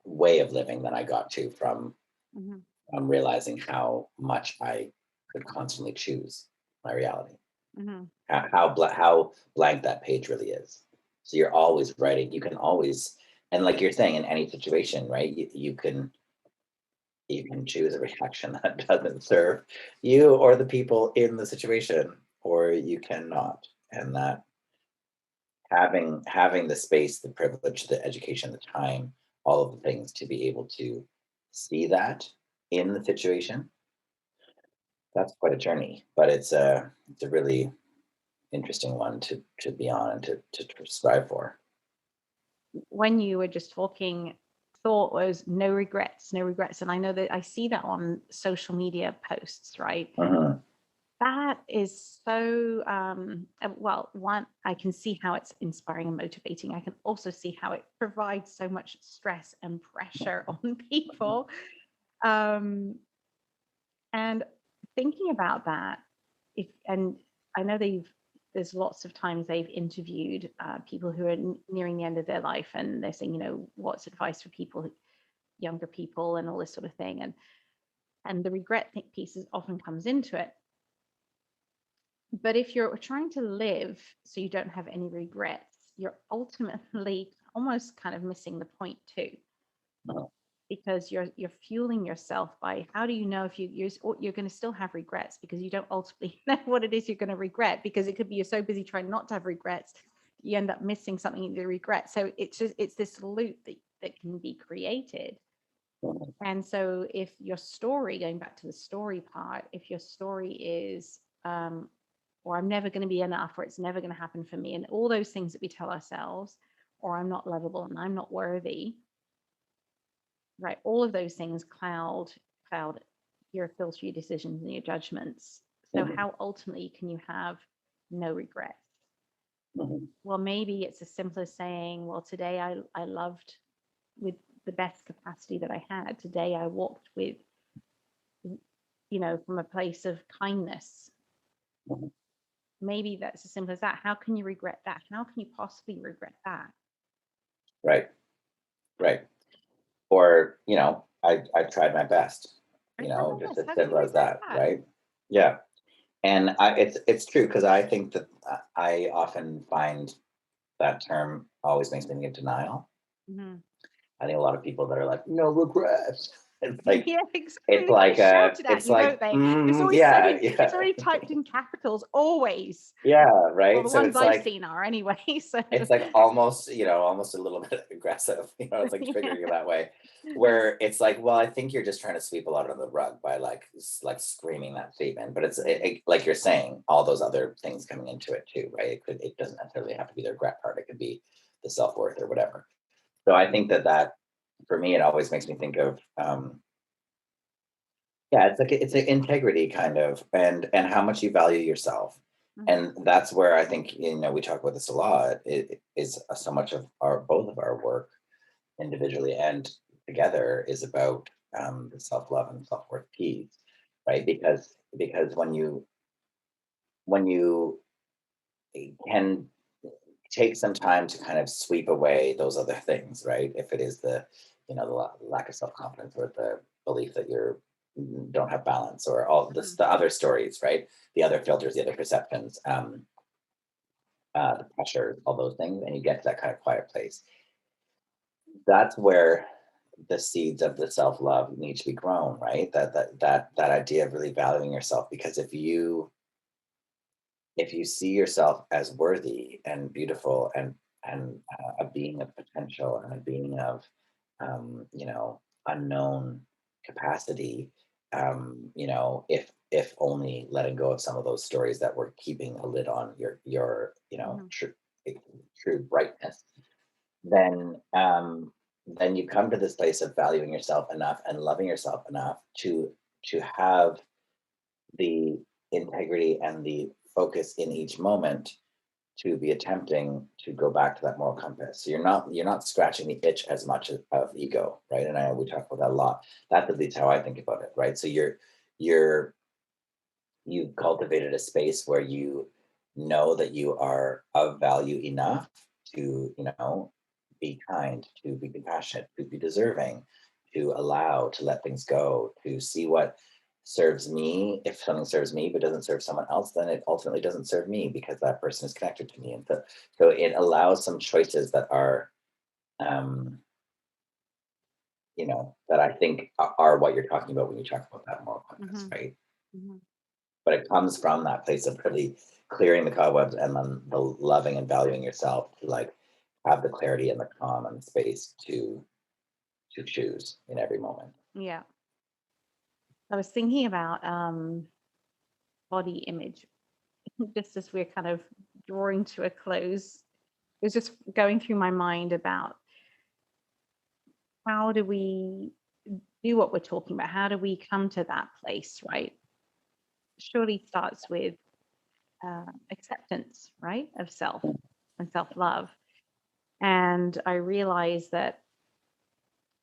Speaker 2: way of living that I got to
Speaker 1: Mhm,
Speaker 2: from realizing how much I could constantly choose my reality.
Speaker 1: mhm.
Speaker 2: How blank that page really is. So you're always writing. You can always, and like you're saying, in any situation, right? You can choose a reaction that doesn't serve you or the people in the situation, or you cannot. And that, having the space, the privilege, the education, the time, all of the things to be able to see that in the situation, that's quite a journey. But it's a really interesting one to be on and to strive for.
Speaker 1: When you were just talking, thought was no regrets, no regrets. And I know that I see that on social media posts, right?
Speaker 2: Mhm.
Speaker 1: That is so, well, one, I can see how it's inspiring and motivating. I can also see how it provides so much stress and pressure on people. Um, and thinking about that, and I know there's lots of times they've interviewed people who are nearing the end of their life, and they're saying, what's advice for people, younger people, and all this sort of thing. And the regret pieces often comes into it. But if you're trying to live so you don't have any regrets, you're ultimately almost kind of missing the point too, because you're fueling yourself by, how do you know if you're going to still have regrets, because you don't ultimately know what it is you're going to regret, because it could be you're so busy trying not to have regrets, you end up missing something to regret. So it's this loop that can be created. And so if your story, going back to the story part, if your story is or I'm never going to be enough, or it's never going to happen for me, and all those things that we tell ourselves, or I'm not lovable and I'm not worthy, right? All of those things cloud your filter, your decisions and your judgments. So
Speaker 2: Mhm,
Speaker 1: how ultimately can you have no regrets?
Speaker 2: mhm.
Speaker 1: Well, maybe it's as simple as saying, well, today I loved with the best capacity that I had. Today I walked with, from a place of kindness.
Speaker 2: Mhm.
Speaker 1: Maybe that's as simple as that. How can you regret that? How can you possibly regret that?
Speaker 2: Right, right. Or, I tried my best,
Speaker 1: I tried my
Speaker 2: just
Speaker 1: best.
Speaker 2: as
Speaker 1: How can you
Speaker 2: simple as
Speaker 1: regret
Speaker 2: that,
Speaker 1: that?
Speaker 2: right? Yeah. And it's true, because I think that I often find that term always makes me think of denial.
Speaker 1: Mhm.
Speaker 2: I think a lot of people that are like, no regrets. It's like,
Speaker 1: Yeah, exactly. They get shouted at you, don't they? It's always said
Speaker 2: yeah,
Speaker 1: it's
Speaker 2: yeah,
Speaker 1: already typed in capitals, always.
Speaker 2: yeah,
Speaker 1: Well,
Speaker 2: right.
Speaker 1: the
Speaker 2: So
Speaker 1: ones
Speaker 2: it's
Speaker 1: I've
Speaker 2: like,
Speaker 1: seen are anyway. So
Speaker 2: it's like almost, almost a little bit aggressive, it's like
Speaker 1: yeah.
Speaker 2: triggering it that way, where it's like, well, I think you're just trying to sweep a lot under the rug by like, like screaming that statement. But like you're saying, all those other things coming into it too, right? It doesn't necessarily have to be the regret part. It could be the self-worth or whatever. So I think that for me, it always makes me think of, yeah, it's like it's an integrity kind of, and how much you value yourself.
Speaker 1: Mhm.
Speaker 2: And that's where I think, we talk about this a lot. It is so much of our both of our work, individually and together, is about the self-love and self-worth piece, right? Because when you can take some time to kind of sweep away those other things, right? If it is the lack of self-confidence, or the belief that you're don't have balance, or all
Speaker 1: Mhm.
Speaker 2: the other stories, right? The other filters, the other perceptions, the pressure, all those things, and you get to that kind of quiet place. That's where the seeds of the self-love need to be grown, right? That idea of really valuing yourself, because if you see yourself as worthy and beautiful, and a being of potential, and a being of unknown capacity, if only letting go of some of those stories that were keeping a lid on your
Speaker 1: Mhm.
Speaker 2: true brightness, then you come to this place of valuing yourself enough and loving yourself enough to have the integrity and the focus in each moment to be attempting to go back to that moral compass. So you're not scratching the itch as much of ego, right? And I know we talk about that a lot. That's at least how I think about it, right? So you're you've cultivated a space where you know that you are of value enough to, be kind, to be compassionate, to be deserving, to allow, to let things go, to see what serves me. If something serves me but doesn't serve someone else, then it ultimately doesn't serve me, because that person is connected to me. And so it allows some choices that are, um, that I think are what you're talking about when you talk about that moral compass,
Speaker 1: Mhm.
Speaker 2: right?
Speaker 1: Mhm.
Speaker 2: But it comes from that place of really clearing the cobwebs, and then the loving and valuing yourself, to like have the clarity and the calm and space to choose in every moment.
Speaker 1: Yeah. I was thinking about body image, just as we're kind of drawing to a close. It was just going through my mind about, how do we do what we're talking about? How do we come to that place, right? surely starts with acceptance, right, of self and self-love. And I realized that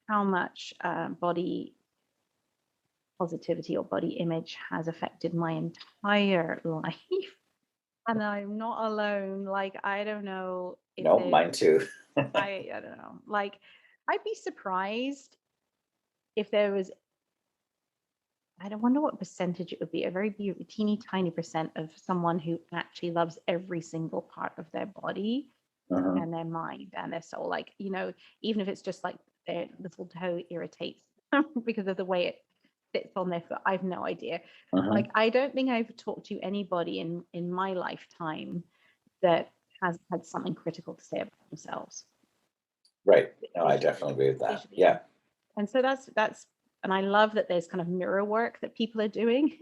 Speaker 1: how much body positivity or body image has affected my entire life. And I'm not alone. Like, I don't know if
Speaker 2: No,
Speaker 1: there's,
Speaker 2: mine too.
Speaker 1: I don't know. Like, I'd be surprised if there was, I don't wonder what percentage it would be, a very teeny tiny percent of someone who actually loves every single part of their body
Speaker 2: Mhm,
Speaker 1: and their mind and their soul. Like, even if it's just like their little toe irritates because of the way it sits on their foot, I have no idea. Like,
Speaker 2: mhm.
Speaker 1: I don't think I've talked to anybody in my lifetime that has had something critical to say about themselves
Speaker 2: Right. No, I
Speaker 1: visually,
Speaker 2: definitely agree with that.
Speaker 1: visually.
Speaker 2: Yeah.
Speaker 1: And so that's, and I love that there's kind of mirror work that people are doing,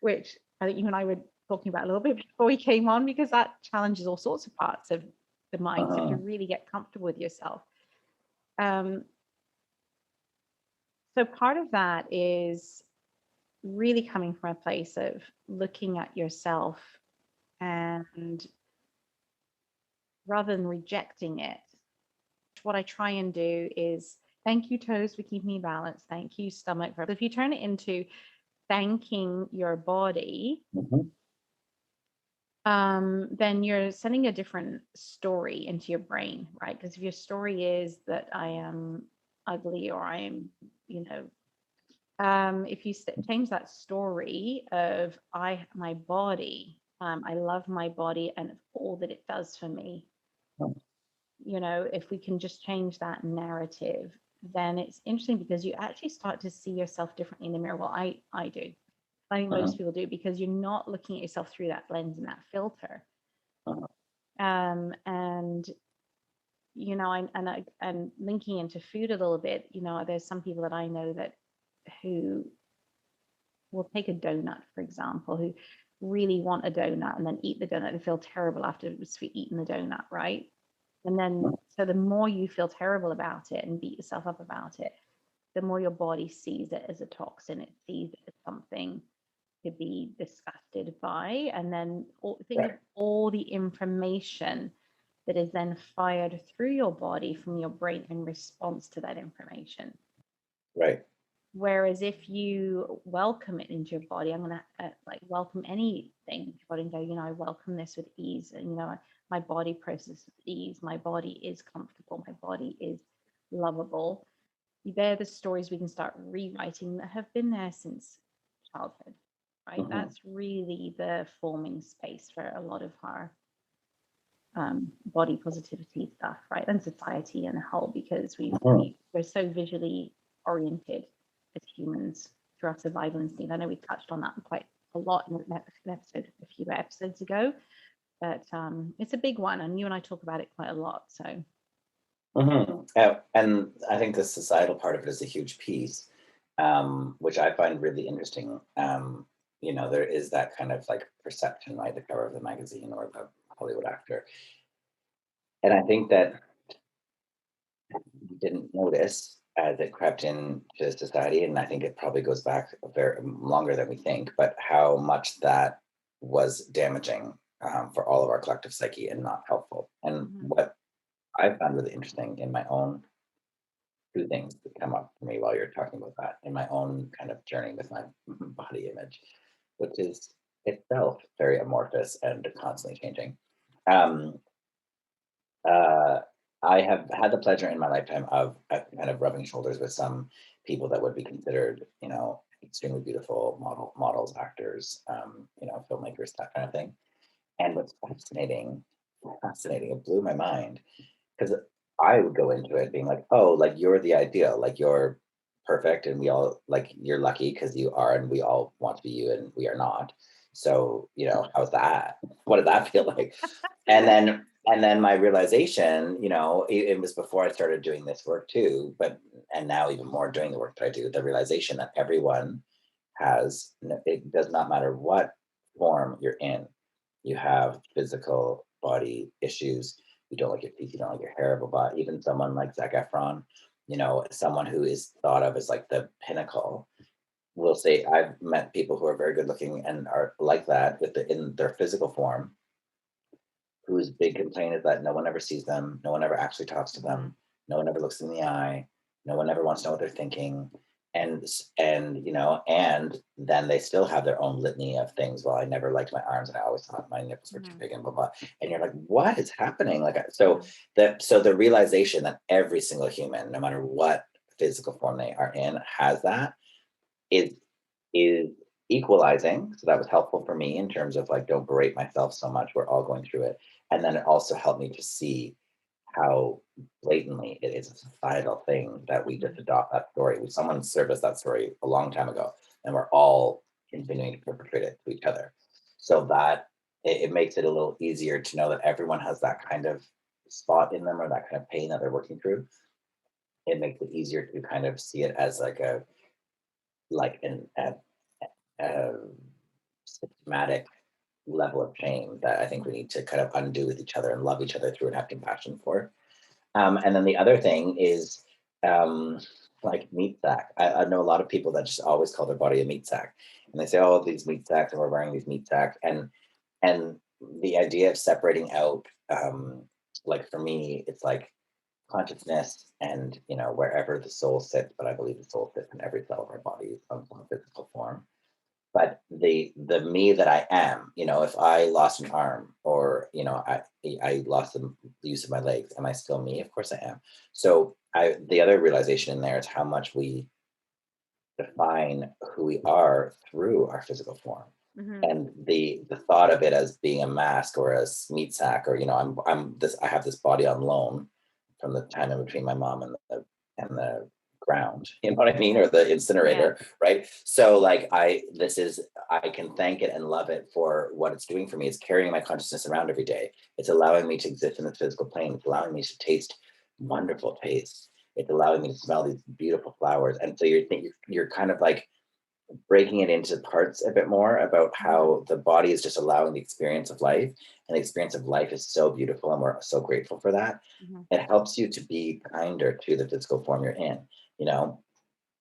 Speaker 1: which I think you and I were talking about a little bit before we came on, because that challenges all sorts of parts of the mind. So to
Speaker 2: Mhm,
Speaker 1: really get comfortable with yourself. Um, so part of that is really coming from a place of looking at yourself, and rather than rejecting it, what I try and do is thank you, toes, for keeping me balanced. Thank you, stomach. If you turn it into thanking your body,
Speaker 2: mhm.
Speaker 1: then you're sending a different story into your brain, right? Because if your story is that I am ugly, or I am, if you change that story of my body, I love my body and all that it does for me, if we can just change that narrative, then it's interesting because you actually start to see yourself differently in the mirror. Well, I do. I think most
Speaker 2: Mhm,
Speaker 1: people do, because you're not looking at yourself through that lens and that filter.
Speaker 2: mhm.
Speaker 1: And and linking into food a little bit, there's some people that I know that who will take a donut, for example, who really want a donut and then eat the donut and feel terrible afterwards for eating the donut, right? And then, so the more you feel terrible about it and beat yourself up about it, the more your body sees it as a toxin. It sees it as something to be disgusted by. And then think of
Speaker 2: Right,
Speaker 1: all the information that is then fired through your body from your brain in response to that information.
Speaker 2: right.
Speaker 1: Whereas if you welcome it into your body, I'm going to like welcome anything into your body and go, I welcome this with ease. And, my body processes with ease. My body is comfortable. My body is lovable. They're the stories we can start rewriting that have been there since childhood, right?
Speaker 2: Mhm,
Speaker 1: That's really the forming space for a lot of our body positivity stuff, right? And society and the whole, because
Speaker 2: mhm.
Speaker 1: we're so visually oriented as humans through our survival instinct. I know we touched on that quite a lot in an episode a few episodes ago, but it's a big one, and you and I talk about it quite a lot. So
Speaker 2: Mhm. And I think the societal part of it is a huge piece, which I find really interesting. There is that kind of like perception, right? The cover of the magazine or the Hollywood actor. And I think that we didn't notice as it crept into society, and I think it probably goes back very longer than we think, but how much that was damaging for all of our collective psyche and not helpful. And
Speaker 1: mhm.
Speaker 2: what I found really interesting in my own two things that come up for me while you're talking about that in my own kind of journey with my body image, which is itself very amorphous and constantly changing. Um, uh, I have had the pleasure in my lifetime of kind of rubbing shoulders with some people that would be considered, extremely beautiful models, actors, filmmakers, that kind of thing. And what's fascinating, it blew my mind because I would go into it being like, oh, like you're the ideal, like you're perfect, and we all like you're lucky because you are, and we all want to be you, and we are not. So, how's that? What did that feel like? And then my realization, it was before I started doing this work too, but and now even more doing the work that I do, the realization that everyone has, it does not matter what form you're in, you have physical body issues. You don't like your teeth, you don't like your hair, blah, blah. Even someone like Zac Efron, someone who is thought of as like the pinnacle, will say I've met people who are very good looking and are like that in their physical form, whose big complaint is that no one ever sees them, no one ever actually talks to
Speaker 1: Mhm.
Speaker 2: them, no one ever looks in the eye, no one ever wants to know what they're thinking, and and then they still have their own litany of things. Well, I never liked my arms, and I always thought my nipples were too
Speaker 1: Mhm.
Speaker 2: big, and blah blah. And you're like, what is happening? Like,
Speaker 1: Yeah.
Speaker 2: so the realization that every single human, no matter what physical form they are in, has that is is equalizing. So that was helpful for me in terms of like, don't berate myself so much. We're all going through it. And then it also helped me to see how blatantly it is a societal thing that we just
Speaker 1: Mhm.
Speaker 2: adopt that story. Someone served us that story a long time ago, and we're all continuing to perpetrate it to each other. So that it makes it a little easier to know that everyone has that kind of spot in them or that kind of pain that they're working through. It makes it easier to kind of see it as like a like a systematic level of shame that I think we need to kind of undo with each other and love each other through and have compassion for. And then the other thing is um, like meat sack. I know a lot of people that just always call their body a meat sack, and they say, "Oh, these meat sacks," and we're wearing these meat sacks, and the idea of separating out, like for me, it's like consciousness and wherever the soul sits, but I believe the soul sits in every cell of our body, some physical form. But the me that I am, if I lost an arm or I lost the use of my legs, am I still me? Of course I am. So the other realization in there is how much we define who we are through our physical form.
Speaker 1: Mhm.
Speaker 2: And the thought of it as being a mask or a meat sack, or I have this body on loan from the time in between my mom and the ground, you know what I mean, or the
Speaker 1: Yeah.
Speaker 2: incinerator, right? So like I can thank it and love it for what it's doing for me. It's carrying my consciousness around every day. It's allowing me to exist in this physical plane. It's allowing me to taste wonderful tastes. It's allowing me to smell these beautiful flowers. And so you're kind of like breaking it into parts a bit more about
Speaker 1: Mhm.
Speaker 2: how the body is just allowing the experience of life, and the experience of life is so beautiful, and we're so grateful for that.
Speaker 1: Mhm.
Speaker 2: It helps you to be kinder to the physical form you're in, you know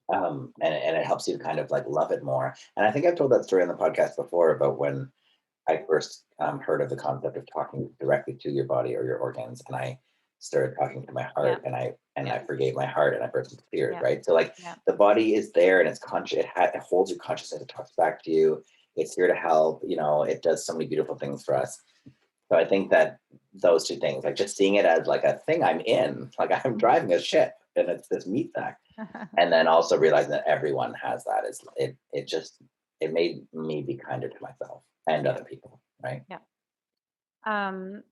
Speaker 2: and it helps you to kind of like love it more. And I think I've told that story on the podcast before about when I first heard of the concept of talking directly to your body or your organs, and I started talking to my
Speaker 1: Yeah.
Speaker 2: heart, and
Speaker 1: Yeah.
Speaker 2: I forgave my heart, and I burst into tears.
Speaker 1: Yeah.
Speaker 2: Right, so like
Speaker 1: Yeah.
Speaker 2: the body is there, and it's conscious. It holds your consciousness. It talks back to you. It's here to help. It does so many beautiful things for us. So I think that those two things, like just seeing it as like a thing I'm in, like I'm
Speaker 1: Mhm.
Speaker 2: driving a ship, and it's this meat sack, and then also realizing that everyone has that is it made me be kinder to myself and
Speaker 1: Yeah.
Speaker 2: other people, right?
Speaker 1: Yeah. Um,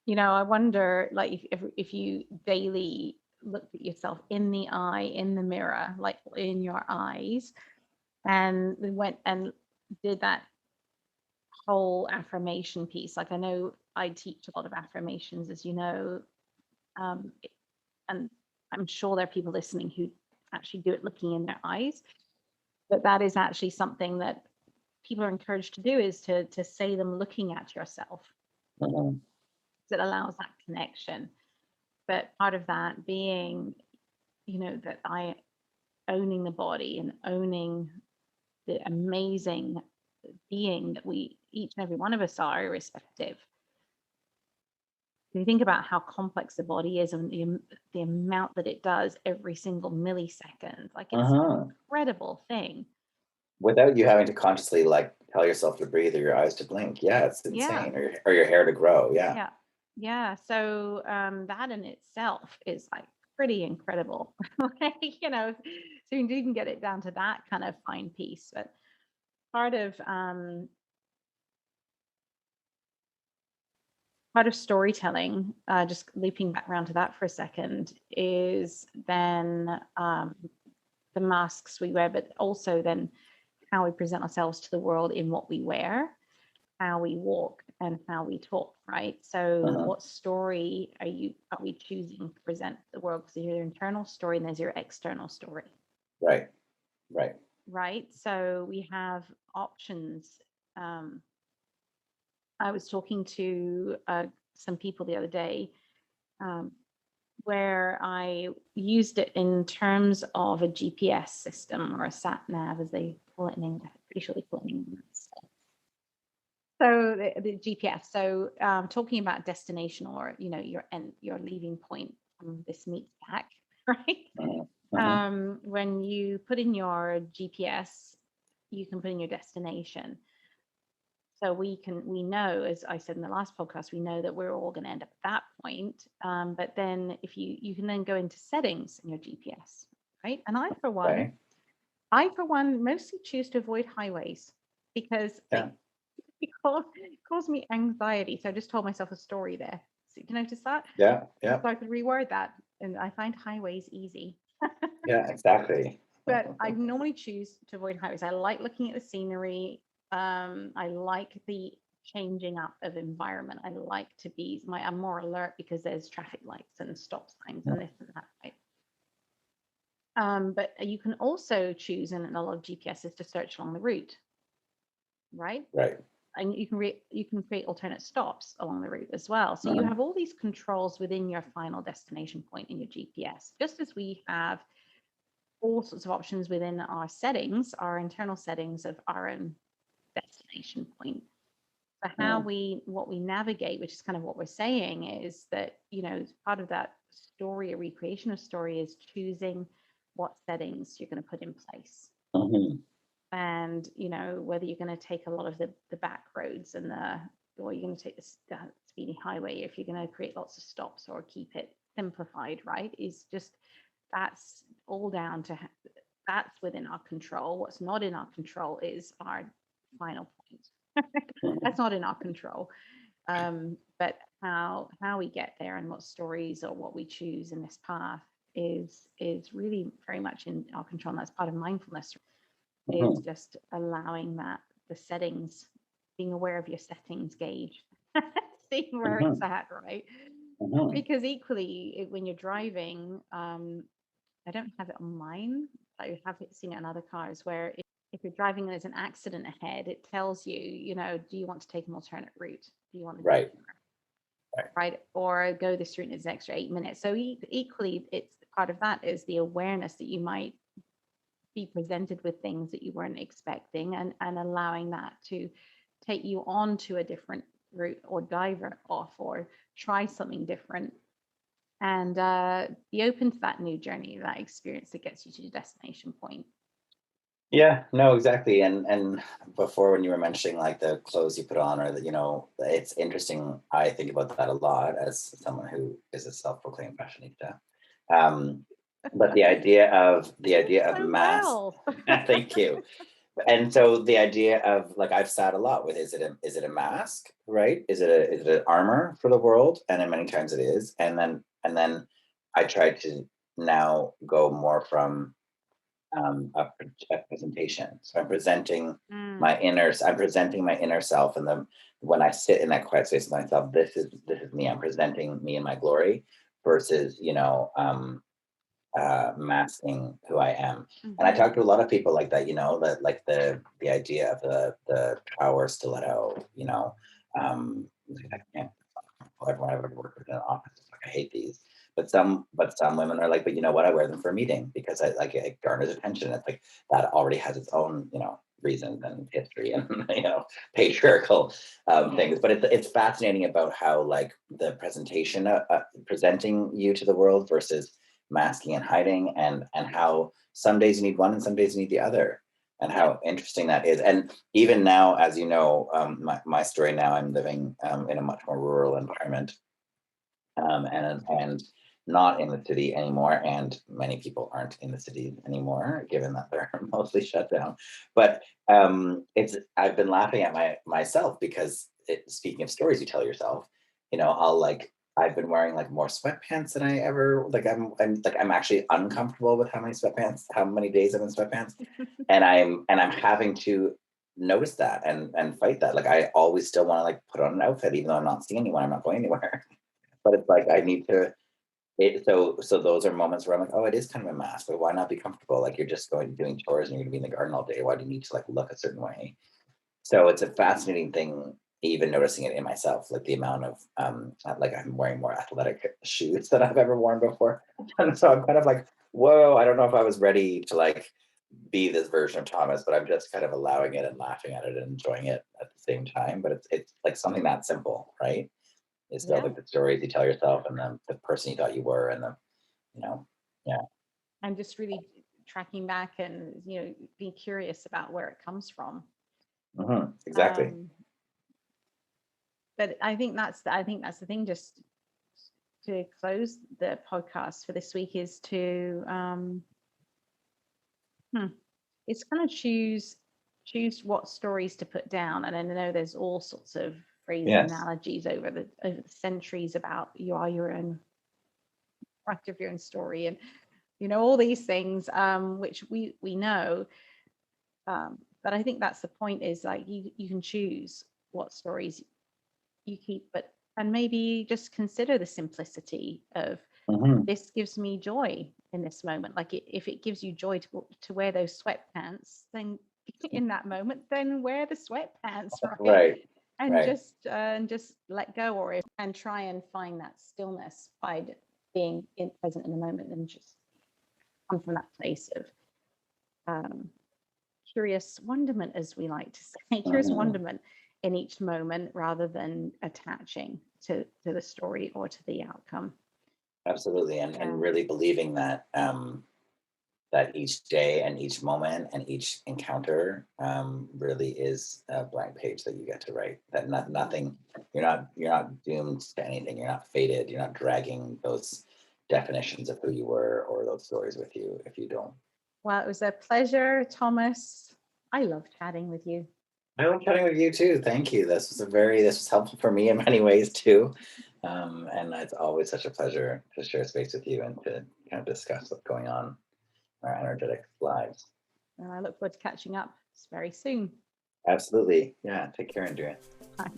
Speaker 1: I wonder, like, if you daily looked at yourself in the eye, in the mirror, like in your eyes, and then went and did that whole affirmation piece. Like, I know I teach a lot of affirmations, as you know, um, and I'm sure there are people listening who actually do it looking in their eyes. But that is actually something that people are encouraged to do, is to say them looking at yourself.
Speaker 2: Mhm.
Speaker 1: It allows that connection. But part of that being, that I owning the body and owning the amazing being that we each and every one of us are, irrespective. When you think about how complex the body is and the amount that it does every single millisecond, like it's an
Speaker 2: Uh-huh.
Speaker 1: incredible thing.
Speaker 2: Without you having to consciously like tell yourself to breathe or your eyes to blink. Yeah, it's
Speaker 1: Yeah,
Speaker 2: insane. Or your hair to grow. Yeah.
Speaker 1: yeah, yeah. So that in itself is like pretty incredible. Like, so you can get it down to that kind of fine piece. But part of um, part of storytelling, just looping back around to that for a second, is then the masks we wear, but also then how we present ourselves to the world in what we wear, how we walk, and how we talk, right? So
Speaker 2: Uh-huh.
Speaker 1: what story are we choosing to present to the world? Because there's your internal story and there's your external story,
Speaker 2: Right. Right.
Speaker 1: right? So we have options. um, I was talking to some people the other day, um, where I used it in terms of a GPS system, or a sat nav, as they call it in English. I'm pretty sure they call it in English. So the GPS. So talking about destination, or your leaving point from this meets back, right? When you put in your GPS, you can put in your destination. So we know, as I said in the last podcast, we know that we're all going to end up at that point. But then if you can then go into settings in your GPS, right? And I for one mostly choose to avoid highways, because it caused me anxiety. So I just told myself a story there. So you can notice that?
Speaker 2: Yeah.
Speaker 1: So I could reword that, and I find highways easy.
Speaker 2: Yeah, exactly.
Speaker 1: But I normally choose to avoid highways. I like looking at the scenery. I like the changing up of environment. I like to be I'm more alert because there's traffic lights and stop signs and this and that, right? But you can also choose, and a lot of GPSs, to search along the route, right?
Speaker 2: Right.
Speaker 1: And you can create alternate stops along the route as well. So you have all these controls within your final destination point in your GPS, just as we have all sorts of options within our settings, our internal settings of our own destination point. So what we navigate, which is kind of what we're saying, is that, part of that story, a recreation of story, is choosing what settings you're going to put in place. And whether you're going to take a lot of the back roads, or you're going to take the speedy highway, if you're going to create lots of stops or keep it simplified, right? Is just, that's all down to, that's within our control. What's not in our control is our final point. That's not in our control. But how we get there, and what stories or what we choose in this path is really very much in our control. And that's part of mindfulness, is just allowing that, the settings, being aware of your settings gauge, seeing where it's at, right? Because equally, when you're driving, I don't have it on mine, but I have seen it in other cars, where if you're driving and there's an accident ahead, it tells you, do you want to take an alternate route? Do you want to
Speaker 2: Right.
Speaker 1: Right, or go this route and it's an extra 8 minutes? So equally, it's part of that is the awareness that you might be presented with things that you weren't expecting, and allowing that to take you on to a different route, or divert off, or try something different, and be open to that new journey, that experience that gets you to your destination point.
Speaker 2: Yeah, no, exactly. And before, when you were mentioning like the clothes you put on, or that, it's interesting. I think about that a lot as someone who is a self-proclaimed fashionista. But the idea of
Speaker 1: So
Speaker 2: mass.
Speaker 1: well.
Speaker 2: Thank you. And so the idea of, like, I've sat a lot with, is it a mask, right? Is it an armor for the world? And then many times it is. And then I try to now go more from a presentation. So I'm presenting my inner self, and then when I sit in that quiet space with myself, this is me. I'm presenting me in my glory, versus masking who I am. And I talk to a lot of people like that, that, like, the idea of the power stiletto, I can't, everyone I've ever worked with in an office is like, I hate these. But some women are like, but you know what? I wear them for a meeting because I like it garners attention. It's like that already has its own, reasons and history and patriarchal things. But it's fascinating about how, like, the presentation, presenting you to the world versus masking and hiding, and how some days you need one and some days you need the other, and how interesting that is. And even now, as you know, my story now, I'm living in a much more rural environment, and not in the city anymore. And many people aren't in the city anymore, given that they're mostly shut down. But I've been laughing at myself, because speaking of stories you tell yourself, I've been wearing like more sweatpants than I ever, like, I'm actually uncomfortable with how many days I'm in sweatpants, and I'm having to notice that, and fight that. Like, I always still want to, like, put on an outfit, even though I'm not seeing anyone, I'm not going anywhere. But it's like I need to. So those are moments where I'm like, oh, it is kind of a mask, but why not be comfortable? Like, you're just doing chores, and you're gonna be in the garden all day. Why do you need to, like, look a certain way? So it's a fascinating thing, even noticing it in myself, like the amount of like I'm wearing more athletic shoes than I've ever worn before. And so I'm kind of like, whoa, I don't know if I was ready to like be this version of Thomas, but I'm just kind of allowing it and laughing at it and enjoying it at the same time. But it's like something that simple, right? It's still
Speaker 1: Yeah.
Speaker 2: like the stories you tell yourself and the person you thought you were and the, you know, yeah.
Speaker 1: And just really tracking back and, being curious about where it comes from.
Speaker 2: Exactly.
Speaker 1: But I think that's the thing. Just to close the podcast for this week is to it's kind of choose what stories to put down. And I know there's all sorts of phrases and
Speaker 2: Yes.
Speaker 1: analogies over the centuries about you are your own product of your own story, and all these things, which we know. But I think that's the point, is like you can choose what stories you keep, and maybe just consider the simplicity of,
Speaker 2: Hmm.
Speaker 1: this gives me joy in this moment. Like, if it gives you joy to wear those sweatpants, then in that moment, then wear the sweatpants, right?
Speaker 2: Right.
Speaker 1: And
Speaker 2: Right.
Speaker 1: just let go, and try and find that stillness by being present in the moment, and just come from that place of um, curious wonderment, as we like to say, curious
Speaker 2: Hmm.
Speaker 1: wonderment in each moment, rather than attaching to the story or to the outcome.
Speaker 2: Absolutely.
Speaker 1: Yeah.
Speaker 2: And really believing that that each day and each moment and each encounter really is a blank page that you get to write. That nothing, you're not doomed to anything. You're not fated. You're not dragging those definitions of who you were or those stories with you if you don't.
Speaker 1: Well, it was a pleasure, Thomas. I love chatting with you.
Speaker 2: I love chatting with you too. Thank you. This was helpful for me in many ways too. And it's always such a pleasure to share space with you and to kind of discuss what's going on in our energetic lives.
Speaker 1: And I look forward to catching up very soon.
Speaker 2: Absolutely. Yeah. Take care, Andrea.
Speaker 1: Bye.